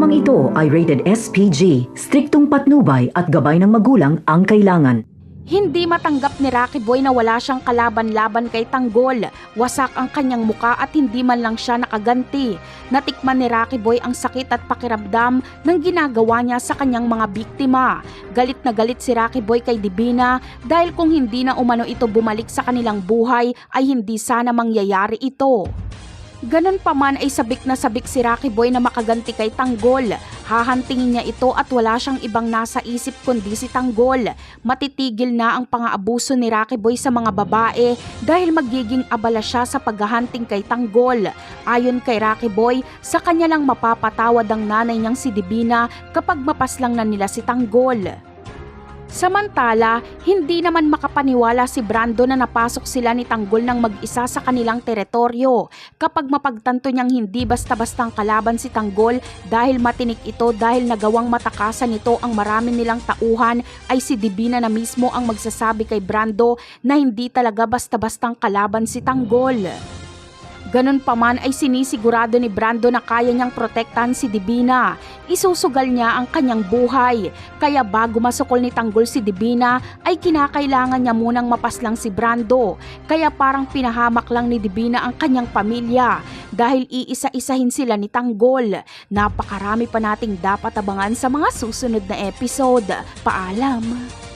Programang ito ay rated SPG, striktong patnubay at gabay ng magulang ang kailangan. Hindi matanggap ni Rocky Boy na wala siyang kalaban-laban kay Tanggol. Wasak ang kanyang muka at hindi man lang siya nakaganti. Natikman ni Rocky Boy ang sakit at pakiramdam ng ginagawa niya sa kanyang mga biktima. Galit na galit si Rocky Boy kay Divina dahil kung hindi na umano ito bumalik sa kanilang buhay ay hindi sana mangyayari ito. Ganon pa man ay sabik na sabik si Rocky Boy na makaganti kay Tanggol. Hahantingin niya ito at wala siyang ibang nasa isip kundi si Tanggol. Matitigil na ang pang-aabuso ni Rocky Boy sa mga babae dahil magiging abala siya sa paghahunting kay Tanggol. Ayon kay Rocky Boy, sa kanya lang mapapatawad ang nanay niyang si Divina kapag mapaslang na nila si Tanggol. Samantala, hindi naman makapaniwala si Brando na napasok sila ni Tanggol ng mag-isa sa kanilang teritoryo. Kapag mapagtanto niyang hindi basta-bastang kalaban si Tanggol dahil matinik ito dahil nagawang matakasan nito ang marami nilang tauhan, ay si Divina na mismo ang magsasabi kay Brando na hindi talaga basta-bastang kalaban si Tanggol. Ganun pa man ay sinisigurado ni Brando na kaya niyang protektahan si Divina. Isusugal niya ang kanyang buhay. Kaya bago masukol ni Tanggol si Divina ay kinakailangan niya munang mapaslang si Brando. Kaya parang pinahamak lang ni Divina ang kanyang pamilya dahil iisa-isahin sila ni Tanggol. Napakarami pa nating dapat abangan sa mga susunod na episode. Paalam!